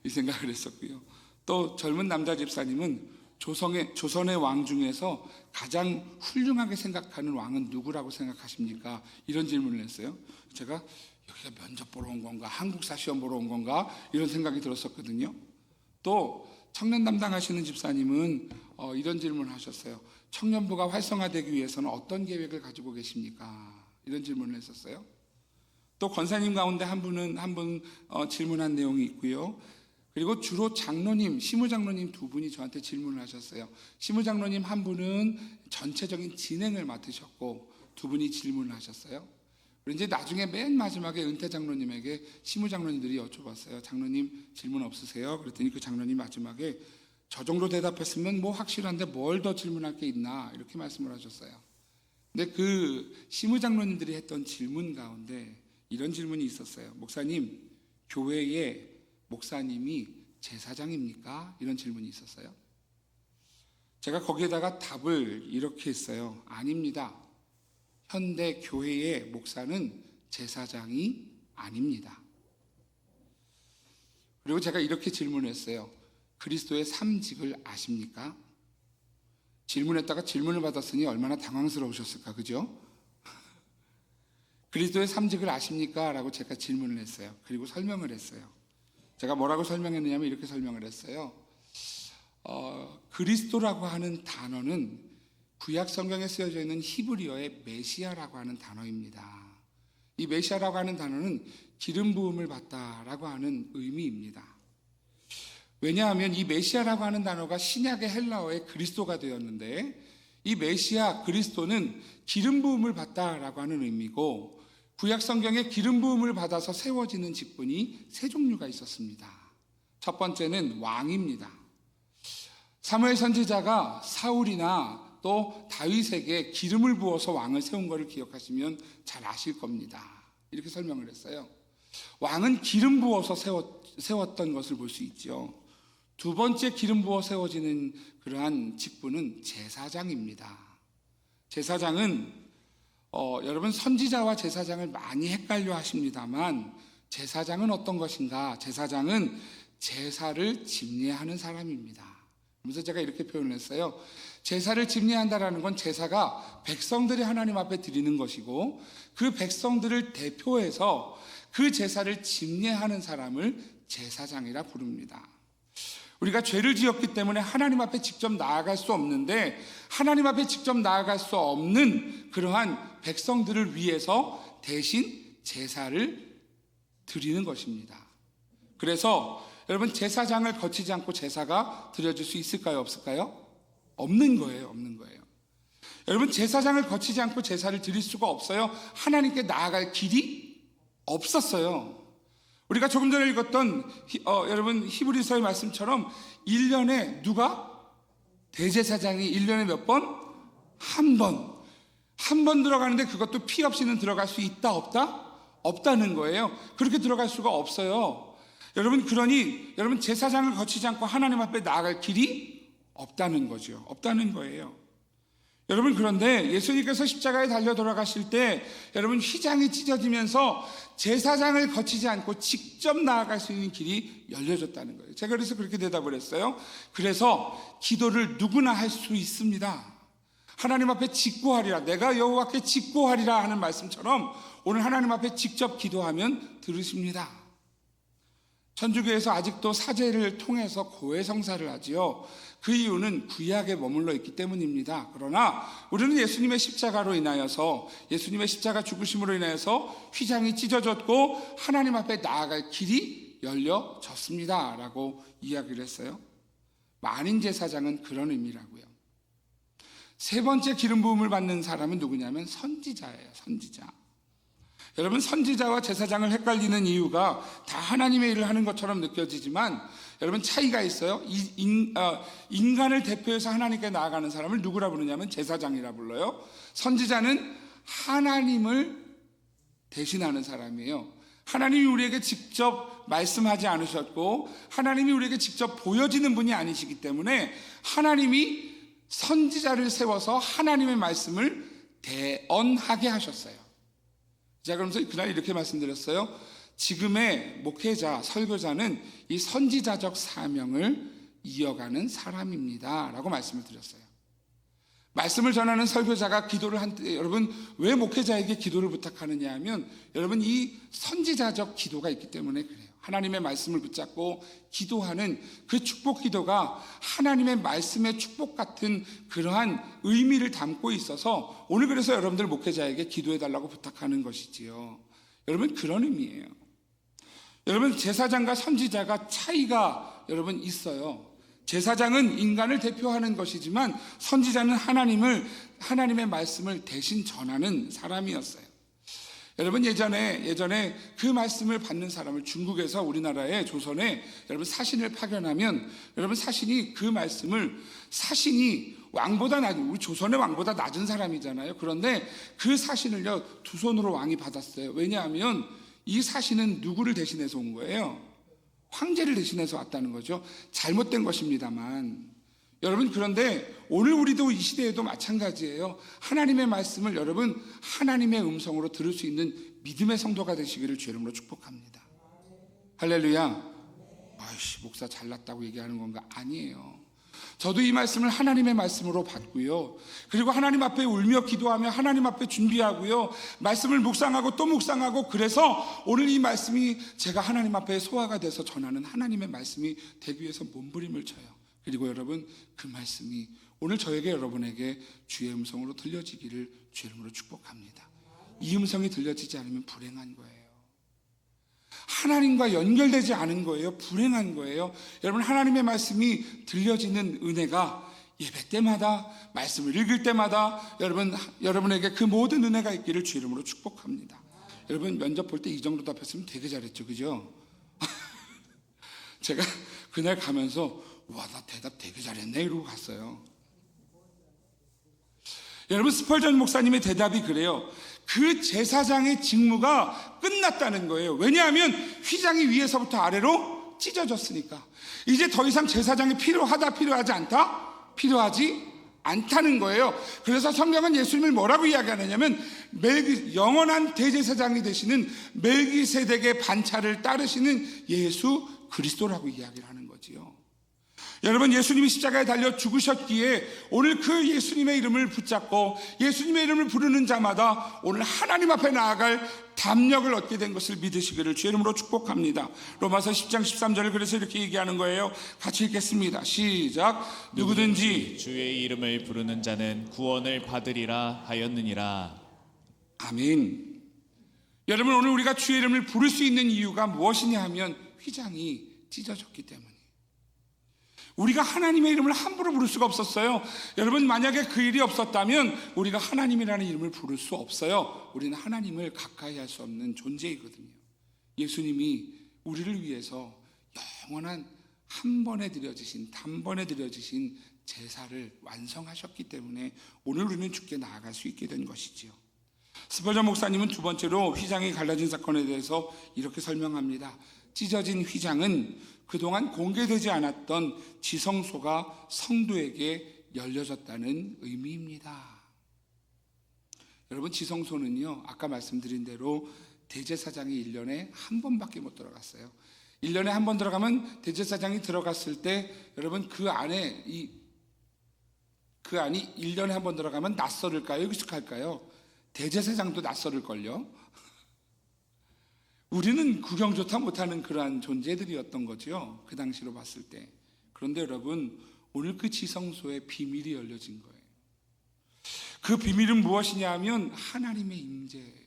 Speaker 1: 이 생각을 했었고요. 또 젊은 남자 집사님은 조선의 왕 중에서 가장 훌륭하게 생각하는 왕은 누구라고 생각하십니까? 이런 질문을 했어요. 제가 여기가 면접 보러 온 건가? 한국사 시험 보러 온 건가? 이런 생각이 들었었거든요. 또 청년 담당하시는 집사님은 이런 질문을 하셨어요. 청년부가 활성화되기 위해서는 어떤 계획을 가지고 계십니까? 이런 질문을 했었어요. 또 권사님 가운데 한 분 질문한 내용이 있고요. 그리고 주로 장로님, 시무장로님 두 분이 저한테 질문을 하셨어요. 시무장로님 한 분은 전체적인 진행을 맡으셨고 두 분이 질문을 하셨어요. 그리고 이제 나중에 맨 마지막에 은퇴 장로님에게 시무 장로님들이 여쭤봤어요. 장로님 질문 없으세요? 그랬더니 그 장로님 마지막에 저 정도 대답했으면 뭐 확실한데 뭘 더 질문할 게 있나 이렇게 말씀을 하셨어요. 근데 그 시무 장로님들이 했던 질문 가운데 이런 질문이 있었어요. 목사님, 교회에 목사님이 제사장입니까? 이런 질문이 있었어요. 제가 거기에다가 답을 이렇게 했어요. 아닙니다. 현대 교회의 목사는 제사장이 아닙니다. 그리고 제가 이렇게 질문했어요. 그리스도의 삼직을 아십니까? 질문했다가 질문을 받았으니 얼마나 당황스러우셨을까, 그죠? 그리스도의 삼직을 아십니까? 라고 제가 질문을 했어요. 그리고 설명을 했어요. 제가 뭐라고 설명했느냐면 이렇게 설명을 했어요. 그리스도라고 하는 단어는 구약 성경에 쓰여져 있는 히브리어의 메시아라고 하는 단어입니다. 이 메시아라고 하는 단어는 기름 부음을 받다라고 하는 의미입니다. 왜냐하면 이 메시아라고 하는 단어가 신약의 헬라어의 그리스도가 되었는데 이 메시아 그리스도는 기름 부음을 받다라고 하는 의미고, 구약 성경에 기름 부음을 받아서 세워지는 직분이 세 종류가 있었습니다. 첫 번째는 왕입니다. 사무엘 선지자가 사울이나 또 다윗에게 기름을 부어서 왕을 세운 것을 기억하시면 잘 아실 겁니다. 이렇게 설명을 했어요. 왕은 기름 부어서 세웠던 것을 볼 수 있죠. 두 번째 기름 부어 세워지는 그러한 직분은 제사장입니다. 제사장은 여러분 선지자와 제사장을 많이 헷갈려 하십니다만, 제사장은 어떤 것인가? 제사장은 제사를 집례하는 사람입니다. 그래서 제가 이렇게 표현을 했어요. 제사를 집례한다라는 건 제사가 백성들이 하나님 앞에 드리는 것이고, 그 백성들을 대표해서 그 제사를 집례하는 사람을 제사장이라 부릅니다. 우리가 죄를 지었기 때문에 하나님 앞에 직접 나아갈 수 없는데, 하나님 앞에 직접 나아갈 수 없는 그러한 백성들을 위해서 대신 제사를 드리는 것입니다. 그래서 여러분, 제사장을 거치지 않고 제사가 드려질 수 있을까요? 없을까요? 없는 거예요. 없는 거예요. 여러분, 제사장을 거치지 않고 제사를 드릴 수가 없어요. 하나님께 나아갈 길이 없었어요. 우리가 조금 전에 읽었던 여러분 히브리서의 말씀처럼 1년에 누가? 대제사장이 1년에 몇 번? 한 번. 한 번 들어가는데 그것도 피 없이는 들어갈 수 있다 없다? 없다는 거예요. 그렇게 들어갈 수가 없어요. 여러분, 그러니 여러분 제사장을 거치지 않고 하나님 앞에 나아갈 길이 없다는 거죠. 없다는 거예요. 여러분, 그런데 예수님께서 십자가에 달려 돌아가실 때 여러분 휘장이 찢어지면서 제사장을 거치지 않고 직접 나아갈 수 있는 길이 열려졌다는 거예요. 제가 그래서 그렇게 대답을 했어요. 그래서 기도를 누구나 할 수 있습니다. 하나님 앞에 직고하리라, 내가 여호와께 직고하리라 하는 말씀처럼 오늘 하나님 앞에 직접 기도하면 들으십니다. 천주교에서 아직도 사제를 통해서 고해성사를 하지요. 그 이유는 구약에 머물러 있기 때문입니다. 그러나 우리는 예수님의 십자가로 인하여서, 예수님의 십자가 죽으심으로 인하여서 휘장이 찢어졌고 하나님 앞에 나아갈 길이 열려졌습니다 라고 이야기를 했어요. 만인 제사장은 그런 의미라고요. 세 번째 기름 부음을 받는 사람은 누구냐면 선지자예요. 선지자. 여러분, 선지자와 제사장을 헷갈리는 이유가 다 하나님의 일을 하는 것처럼 느껴지지만 여러분 차이가 있어요. 인간을 대표해서 하나님께 나아가는 사람을 누구라 부르냐면 제사장이라 불러요. 선지자는 하나님을 대신하는 사람이에요. 하나님이 우리에게 직접 말씀하지 않으셨고 하나님이 우리에게 직접 보여지는 분이 아니시기 때문에 하나님이 선지자를 세워서 하나님의 말씀을 대언하게 하셨어요. 제가 그러면서 그날 이렇게 말씀드렸어요. 지금의 목회자, 설교자는 이 선지자적 사명을 이어가는 사람입니다 라고 말씀을 드렸어요. 말씀을 전하는 설교자가 기도를 한 때, 여러분 왜 목회자에게 기도를 부탁하느냐 하면 여러분 이 선지자적 기도가 있기 때문에 그래요. 하나님의 말씀을 붙잡고 기도하는 그 축복 기도가 하나님의 말씀의 축복 같은 그러한 의미를 담고 있어서 오늘 그래서 여러분들 목회자에게 기도해달라고 부탁하는 것이지요. 여러분, 그런 의미예요. 여러분, 제사장과 선지자가 차이가 여러분 있어요. 제사장은 인간을 대표하는 것이지만 선지자는 하나님의 말씀을 대신 전하는 사람이었어요. 여러분, 예전에 그 말씀을 받는 사람을 중국에서 우리나라의 조선에 여러분 사신을 파견하면 여러분 사신이 그 말씀을, 사신이 왕보다 낮은, 우리 조선의 왕보다 낮은 사람이잖아요. 그런데 그 사신을요 두 손으로 왕이 받았어요. 왜냐하면 이 사신은 누구를 대신해서 온 거예요? 황제를 대신해서 왔다는 거죠. 잘못된 것입니다만 여러분, 그런데 오늘 우리도 이 시대에도 마찬가지예요. 하나님의 말씀을 여러분 하나님의 음성으로 들을 수 있는 믿음의 성도가 되시기를 주의 이름으로 축복합니다. 할렐루야. 아이씨, 목사 잘났다고 얘기하는 건가? 아니에요. 저도 이 말씀을 하나님의 말씀으로 받고요, 그리고 하나님 앞에 울며 기도하며 하나님 앞에 준비하고요, 말씀을 묵상하고 또 묵상하고, 그래서 오늘 이 말씀이 제가 하나님 앞에 소화가 돼서 전하는 하나님의 말씀이 되기 위해서 몸부림을 쳐요. 그리고 여러분, 그 말씀이 오늘 저에게, 여러분에게 주의 음성으로 들려지기를 주의 이름으로 축복합니다. 이 음성이 들려지지 않으면 불행한 거예요. 하나님과 연결되지 않은 거예요. 불행한 거예요. 여러분, 하나님의 말씀이 들려지는 은혜가 예배 때마다, 말씀을 읽을 때마다 여러분에게 그 모든 은혜가 있기를 주 이름으로 축복합니다. 여러분 면접 볼 때 이 정도 답했으면 되게 잘했죠, 그죠? 제가 그날 가면서 와, 나 대답 되게 잘했네 이러고 갔어요. 여러분, 스펄전 목사님의 대답이 그래요. 그 제사장의 직무가 끝났다는 거예요. 왜냐하면 휘장이 위에서부터 아래로 찢어졌으니까. 이제 더 이상 제사장이 필요하다, 필요하지 않다? 필요하지 않다는 거예요. 그래서 성경은 예수님을 뭐라고 이야기하느냐면 영원한 대제사장이 되시는 멜기세덱의 반차를 따르시는 예수 그리스도라고 이야기를 하는 거지요. 여러분, 예수님이 십자가에 달려 죽으셨기에 오늘 그 예수님의 이름을 붙잡고 예수님의 이름을 부르는 자마다 오늘 하나님 앞에 나아갈 담력을 얻게 된 것을 믿으시기를 주의 이름으로 축복합니다. 로마서 10장 13절을 그래서 이렇게 얘기하는 거예요. 같이 읽겠습니다. 시작. 누구든지
Speaker 2: 주의 이름을 부르는 자는 구원을 받으리라 하였느니라.
Speaker 1: 아멘. 여러분, 오늘 우리가 주의 이름을 부를 수 있는 이유가 무엇이냐 하면 휘장이 찢어졌기 때문에. 우리가 하나님의 이름을 함부로 부를 수가 없었어요. 여러분, 만약에 그 일이 없었다면 우리가 하나님이라는 이름을 부를 수 없어요. 우리는 하나님을 가까이 할 수 없는 존재이거든요. 예수님이 우리를 위해서 영원한 한 번에 드려지신, 단번에 드려지신 제사를 완성하셨기 때문에 오늘 우리는 주께 나아갈 수 있게 된 것이지요. 스펄전 목사님은 두 번째로 휘장이 갈라진 사건에 대해서 이렇게 설명합니다. 찢어진 휘장은 그동안 공개되지 않았던 지성소가 성도에게 열려졌다는 의미입니다. 여러분, 지성소는요, 아까 말씀드린 대로 대제사장이 1년에 한 번밖에 못 들어갔어요. 1년에 한 번 들어가면 대제사장이 들어갔을 때 여러분 그 안이 1년에 한 번 들어가면 낯설을까요? 익숙할까요? 대제사장도 낯설을걸요. 우리는 구경조차 못하는 그러한 존재들이었던 거죠, 그 당시로 봤을 때. 그런데 여러분, 오늘 그 지성소에 비밀이 열려진 거예요. 그 비밀은 무엇이냐 하면 하나님의 임재예요.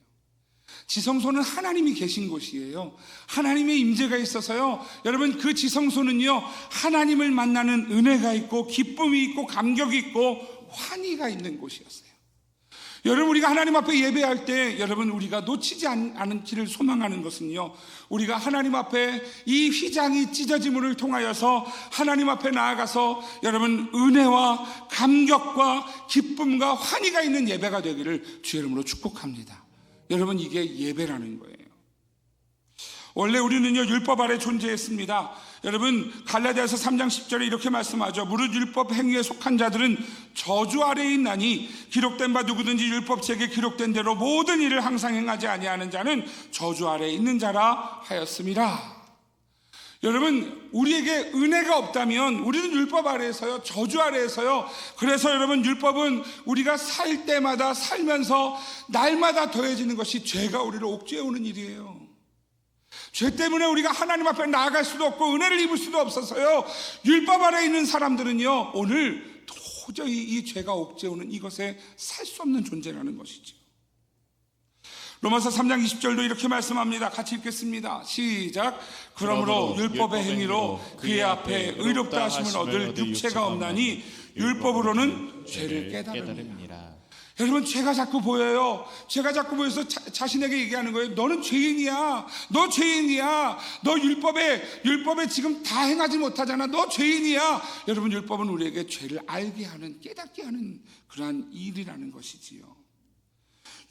Speaker 1: 지성소는 하나님이 계신 곳이에요. 하나님의 임재가 있어서요, 여러분, 그 지성소는요, 하나님을 만나는 은혜가 있고 기쁨이 있고 감격이 있고 환희가 있는 곳이었어요. 여러분, 우리가 하나님 앞에 예배할 때 여러분, 우리가 놓치지 않기를 소망하는 것은요, 우리가 하나님 앞에 이 휘장이 찢어짐을 통하여서 하나님 앞에 나아가서 여러분 은혜와 감격과 기쁨과 환희가 있는 예배가 되기를 주의 이름으로 축복합니다. 여러분, 이게 예배라는 거예요. 원래 우리는요, 율법 아래 존재했습니다. 여러분, 갈라디아서 3장 10절에 이렇게 말씀하죠. 무릇 율법 행위에 속한 자들은 저주 아래에 있나니 기록된 바 누구든지 율법책에 기록된 대로 모든 일을 항상 행하지 아니하는 자는 저주 아래에 있는 자라 하였습니다. 여러분, 우리에게 은혜가 없다면 우리는 율법 아래에서요, 저주 아래에서요. 그래서 여러분, 율법은 우리가 살 때마다 살면서 날마다 더해지는 것이 죄가 우리를 옥죄어오는 일이에요. 죄 때문에 우리가 하나님 앞에 나아갈 수도 없고 은혜를 입을 수도 없어서요, 율법 아래에 있는 사람들은요, 오늘 도저히 이 죄가 옥죄오는 이것에 살 수 없는 존재라는 것이죠. 로마서 3장 20절도 이렇게 말씀합니다. 같이 읽겠습니다. 시작. 그러므로 율법의 행위로 그의 앞에 의롭다 하심을 얻을 육체가 없나니 율법으로는 죄를 깨달음이라. 여러분, 죄가 자꾸 보여요. 죄가 자꾸 보여서 자신에게 얘기하는 거예요. 너는 죄인이야. 너 죄인이야. 너 율법에 지금 다 행하지 못하잖아. 너 죄인이야. 여러분, 율법은 우리에게 죄를 알게 하는, 깨닫게 하는 그러한 일이라는 것이지요.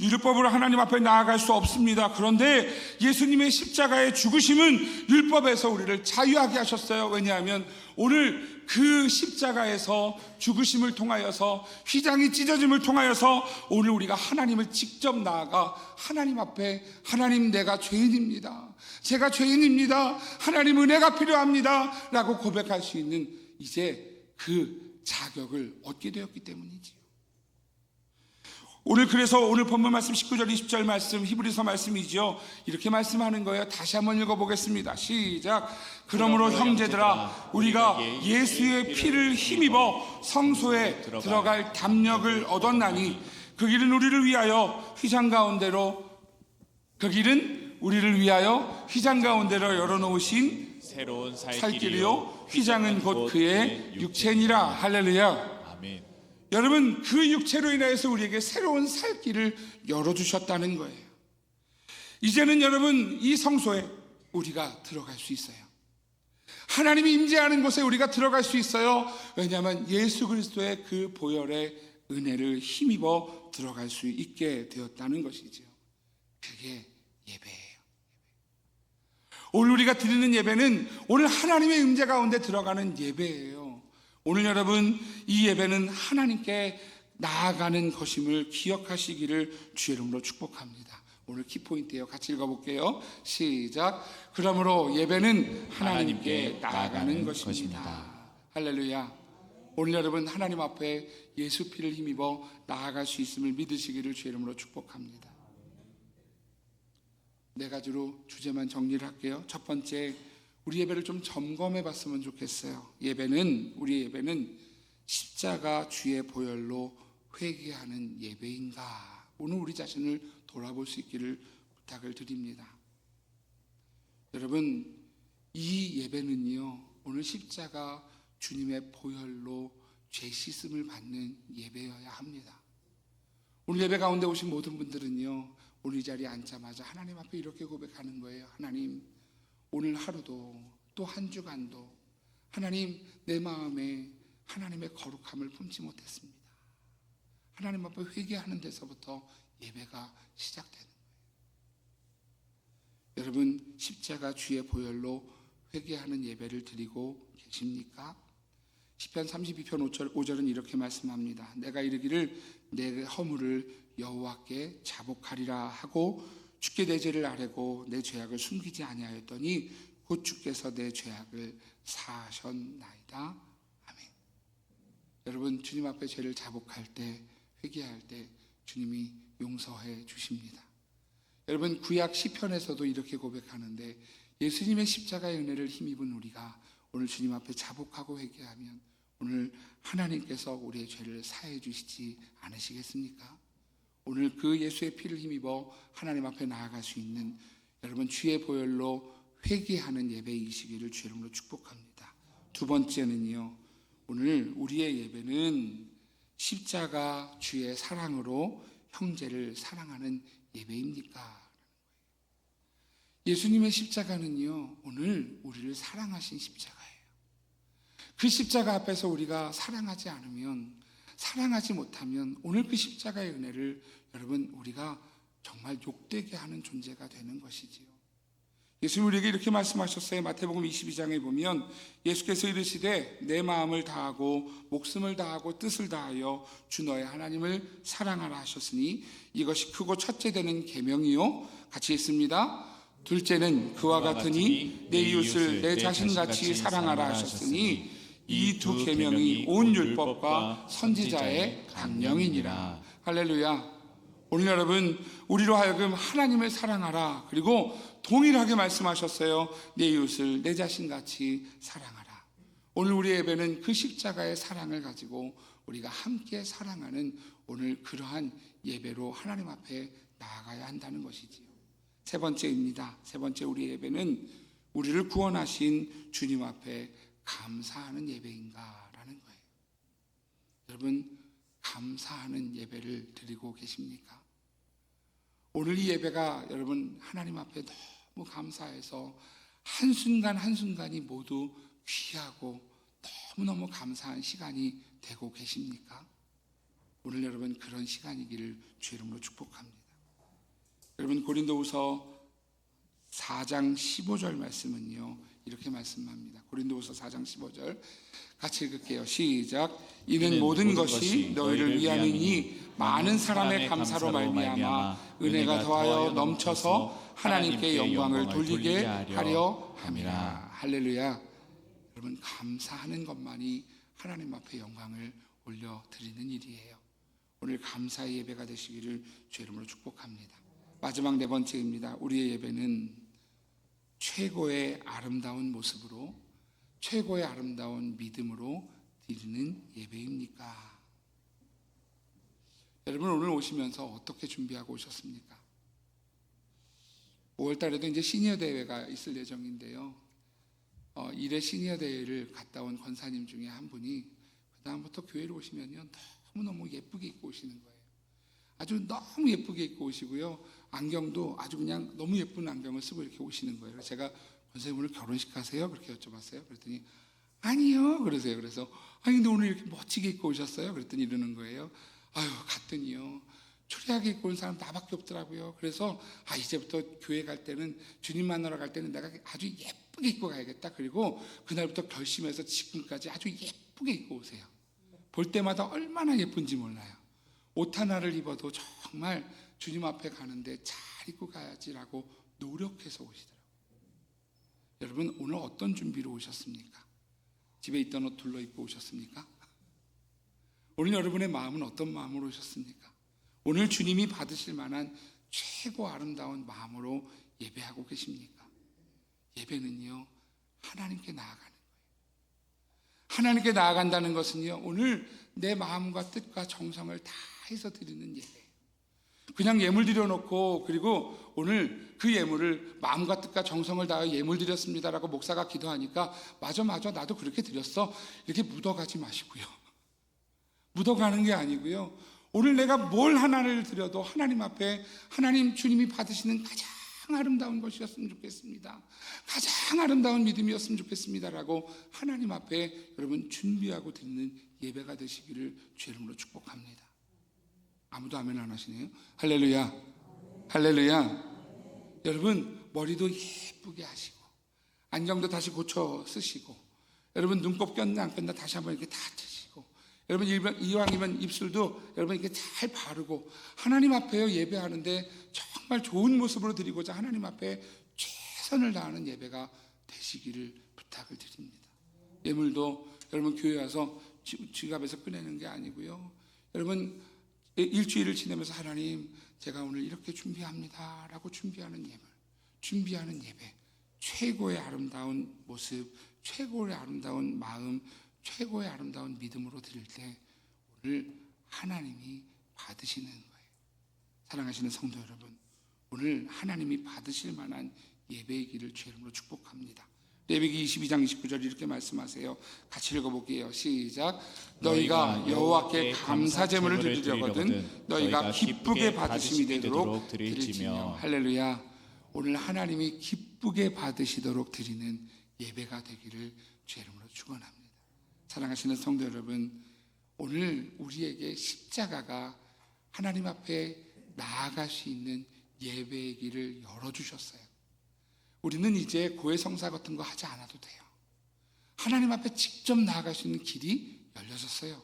Speaker 1: 율법으로 하나님 앞에 나아갈 수 없습니다. 그런데 예수님의 십자가의 죽으심은 율법에서 우리를 자유하게 하셨어요. 왜냐하면 오늘 그 십자가에서 죽으심을 통하여서, 휘장이 찢어짐을 통하여서 오늘 우리가 하나님을 직접 나아가 하나님 앞에, 하나님, 내가 죄인입니다. 제가 죄인입니다. 하나님, 은혜가 필요합니다. 라고 고백할 수 있는 이제 그 자격을 얻게 되었기 때문이지요. 그래서 오늘 본문 말씀 19절 20절 말씀, 히브리서 말씀이죠. 이렇게 말씀하는 거예요. 다시 한번 읽어보겠습니다. 시작. 그러므로 형제들아, 우리가 예수의 피를 힘입어 성소에 들어갈 담력을 얻었나니 그 길은 우리를 위하여 휘장 가운데로 열어놓으신
Speaker 2: 새로운
Speaker 1: 살 길이요 휘장은 곧 그의 육체니라. 할렐루야.
Speaker 2: 아멘.
Speaker 1: 여러분, 그 육체로 인하여서 우리에게 새로운 살 길을 열어주셨다는 거예요. 이제는 여러분, 이 성소에 우리가 들어갈 수 있어요. 하나님이 임재하는 곳에 우리가 들어갈 수 있어요. 왜냐하면 예수 그리스도의 그 보혈의 은혜를 힘입어 들어갈 수 있게 되었다는 것이죠. 그게 예배예요. 오늘 우리가 드리는 예배는 오늘 하나님의 임재 가운데 들어가는 예배예요. 오늘 여러분, 이 예배는 하나님께 나아가는 것임을 기억하시기를 주의 이름으로 축복합니다. 오늘 키포인트예요. 같이 읽어볼게요. 시작. 그러므로 예배는 하나님께 나아가는 것입니다. 할렐루야. 오늘 여러분, 하나님 앞에 예수 피를 힘입어 나아갈 수 있음을 믿으시기를 주의 이름으로 축복합니다. 네 가지로 주제만 정리를 할게요. 첫 번째, 우리 예배를 좀 점검해 봤으면 좋겠어요. 우리 예배는 십자가 주의 보혈로 회개하는 예배인가? 오늘 우리 자신을 돌아볼 수 있기를 부탁을 드립니다. 여러분, 이 예배는요, 오늘 십자가 주님의 보혈로 죄 씻음을 받는 예배여야 합니다. 오늘 예배 가운데 오신 모든 분들은요, 오늘 이 자리에 앉자마자 하나님 앞에 이렇게 고백하는 거예요. 하나님, 오늘 하루도 또 한 주간도 하나님, 내 마음에 하나님의 거룩함을 품지 못했습니다. 하나님 앞에 회개하는 데서부터 예배가 시작되는 거예요. 여러분, 십자가 주의 보혈로 회개하는 예배를 드리고 계십니까? 시편 32편 5절은 이렇게 말씀합니다. 내가 이르기를 내 허물을 여호와께 자복하리라 하고 주께 내 죄를 아뢰고 내 죄악을 숨기지 아니하였더니 곧 주께서 내 죄악을 사하셨나이다. 아멘. 여러분, 주님 앞에 죄를 자복할 때, 회개할 때 주님이 용서해 주십니다. 여러분, 구약 시편에서도 이렇게 고백하는데, 예수님의 십자가의 은혜를 힘입은 우리가 오늘 주님 앞에 자복하고 회개하면 오늘 하나님께서 우리의 죄를 사해 주시지 않으시겠습니까? 오늘 그 예수의 피를 힘입어 하나님 앞에 나아갈 수 있는 여러분, 주의 보혈로 회개하는 예배이시기를 주의 이름으로 축복합니다. 두 번째는요, 오늘 우리의 예배는 십자가 주의 사랑으로 형제를 사랑하는 예배입니까? 예수님의 십자가는요, 오늘 우리를 사랑하신 십자가예요. 그 십자가 앞에서 우리가 사랑하지 않으면, 사랑하지 못하면 오늘 그 십자가의 은혜를 여러분, 우리가 정말 욕되게 하는 존재가 되는 것이지요. 예수님 우리에게 이렇게 말씀하셨어요. 마태복음 22장에 보면 예수께서 이르시되 내 마음을 다하고 목숨을 다하고 뜻을 다하여 주 너의 하나님을 사랑하라 하셨으니 이것이 크고 첫째 되는 계명이요. 같이 있습니다. 둘째는 그와 같으니 내 이웃을 내 자신같이 사랑하라 하셨으니 이 두 계명이 온 율법과 선지자의 강령이니라. 할렐루야. 오늘 여러분, 우리로 하여금 하나님을 사랑하라, 그리고 동일하게 말씀하셨어요. 내 이웃을 내 자신같이 사랑하라. 오늘 우리의 예배는 그 십자가의 사랑을 가지고 우리가 함께 사랑하는 오늘 그러한 예배로 하나님 앞에 나아가야 한다는 것이지요. 세 번째입니다. 세 번째, 우리의 예배는 우리를 구원하신 주님 앞에 감사하는 예배인가라는 거예요. 여러분, 감사하는 예배를 드리고 계십니까? 오늘 이 예배가 여러분 하나님 앞에 너무 감사해서 한순간 한순간이 모두 귀하고 너무너무 감사한 시간이 되고 계십니까? 오늘 여러분 그런 시간이기를 주의 이름으로 축복합니다. 여러분, 고린도후서 4장 15절 말씀은요, 이렇게 말씀합니다. 고린도후서 4장 15절 같이 읽을게요. 시작. 이는 모든 것이 너희를 위함이니 많은 사람의 감사로 말미암아 은혜가 더하여 넘쳐서 하나님께 영광을 돌리게 하려 함이라. 할렐루야. 여러분, 감사하는 것만이 하나님 앞에 영광을 올려드리는 일이에요. 오늘 감사의 예배가 되시기를 주의 이름으로 축복합니다. 마지막 네 번째입니다. 우리의 예배는 최고의 아름다운 모습으로, 최고의 아름다운 믿음으로 드리는 예배입니까? 여러분, 오늘 오시면서 어떻게 준비하고 오셨습니까? 5월 달에도 이제 시니어 대회가 있을 예정인데요. 1회 시니어 대회를 갔다 온 권사님 중에 한 분이 그다음부터 교회를 오시면요 너무너무 예쁘게 입고 오시는 거예요. 아주 너무 예쁘게 입고 오시고요. 안경도 아주 그냥 너무 예쁜 안경을 쓰고 이렇게 오시는 거예요. 그래서 제가 권사님 오늘 결혼식 하세요? 그렇게 여쭤봤어요. 그랬더니 아니요 그러세요. 그래서 아니 근데 오늘 이렇게 멋지게 입고 오셨어요? 그랬더니 이러는 거예요. 아유 갔더니요 초라하게 입고 온 사람 나밖에 없더라고요. 그래서 이제부터 교회 갈 때는 주님 만나러 갈 때는 내가 아주 예쁘게 입고 가야겠다. 그리고 그날부터 결심해서 지금까지 아주 예쁘게 입고 오세요. 볼 때마다 얼마나 예쁜지 몰라요. 옷 하나를 입어도 정말 주님 앞에 가는데 잘 입고 가야지라고 노력해서 오시더라고요. 여러분 오늘 어떤 준비로 오셨습니까? 집에 있던 옷 둘러 입고 오셨습니까? 오늘 여러분의 마음은 어떤 마음으로 오셨습니까? 오늘 주님이 받으실 만한 최고 아름다운 마음으로 예배하고 계십니까? 예배는요 하나님께 나아가는 거예요. 하나님께 나아간다는 것은요 오늘 내 마음과 뜻과 정성을 다해서 드리는 예배예요. 그냥 예물 드려놓고 그리고 오늘 그 예물을 마음과 뜻과 정성을 다해 예물 드렸습니다라고 목사가 기도하니까 맞아 나도 그렇게 드렸어 이렇게 묻어가지 마시고요. 묻어가는 게 아니고요. 오늘 내가 뭘 하나를 드려도 하나님 앞에 하나님 주님이 받으시는 가장 아름다운 것이었으면 좋겠습니다. 가장 아름다운 믿음이었으면 좋겠습니다라고 하나님 앞에 여러분 준비하고 드리는 예배가 되시기를 주의 이름으로 축복합니다. 아무도 아멘 안 하시네요. 할렐루야 할렐루야. 여러분 머리도 예쁘게 하시고 안경도 다시 고쳐 쓰시고 여러분 눈곱 꼈나 안 꼈나 다시 한번 이렇게 다 트시고 여러분 이왕이면 입술도 여러분 이렇게 잘 바르고 하나님 앞에요 예배하는데 정말 좋은 모습으로 드리고자 하나님 앞에 최선을 다하는 예배가 되시기를 부탁을 드립니다. 예물도 여러분 교회 와서 지갑에서 꺼내는 게 아니고요. 여러분 일주일을 지내면서 하나님 제가 오늘 이렇게 준비합니다 라고 준비하는 예배 최고의 아름다운 모습 최고의 아름다운 마음 최고의 아름다운 믿음으로 드릴 때 오늘 하나님이 받으시는 거예요. 사랑하시는 성도 여러분 오늘 하나님이 받으실 만한 예배의 길을 주의 이름으로 축복합니다. 레위기 22장 29절 이렇게 말씀하세요. 같이 읽어볼게요. 시작. 너희가 여호와께 감사제물을 드리려거든 너희가 기쁘게 받으심이 되도록 드릴지며. 할렐루야. 오늘 하나님이 기쁘게 받으시도록 드리는 예배가 되기를 주의 이름으로 축원합니다. 사랑하시는 성도 여러분 오늘 우리에게 십자가가 하나님 앞에 나아갈 수 있는 예배의 길을 열어주셨어요. 우리는 이제 고해성사 같은 거 하지 않아도 돼요. 하나님 앞에 직접 나아갈 수 있는 길이 열려졌어요.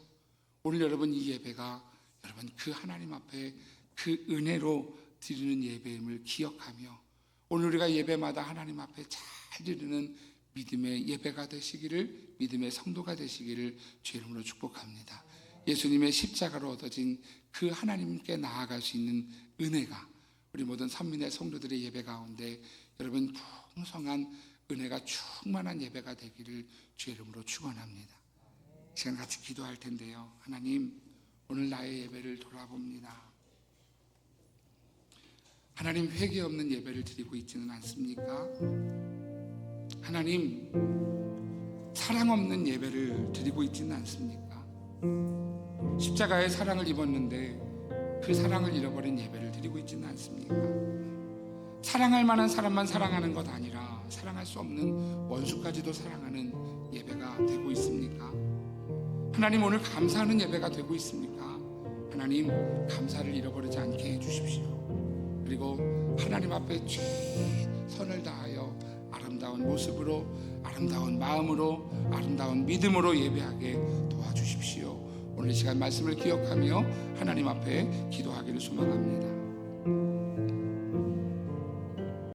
Speaker 1: 오늘 여러분 이 예배가 여러분 그 하나님 앞에 그 은혜로 드리는 예배임을 기억하며 오늘 우리가 예배마다 하나님 앞에 잘 드리는 믿음의 예배가 되시기를 믿음의 성도가 되시기를 주의 이름으로 축복합니다. 예수님의 십자가로 얻어진 그 하나님께 나아갈 수 있는 은혜가 우리 모든 선민의 성도들의 예배 가운데 여러분 풍성한 은혜가 충만한 예배가 되기를 주의 이름으로 축원합니다. 시간 같이 기도할 텐데요. 하나님 오늘 나의 예배를 돌아봅니다. 하나님 회개 없는 예배를 드리고 있지는 않습니까? 하나님 사랑 없는 예배를 드리고 있지는 않습니까? 십자가의 사랑을 입었는데 그 사랑을 잃어버린 예배를 드리고 있지는 않습니까? 사랑할 만한 사람만 사랑하는 것 아니라 사랑할 수 없는 원수까지도 사랑하는 예배가 되고 있습니까? 하나님 오늘 감사하는 예배가 되고 있습니까? 하나님 감사를 잃어버리지 않게 해주십시오. 그리고 하나님 앞에 최선을 다하여 아름다운 모습으로 아름다운 마음으로 아름다운 믿음으로 예배하게 도와주십시오. 오늘 이 시간 말씀을 기억하며 하나님 앞에 기도하기를 소망합니다.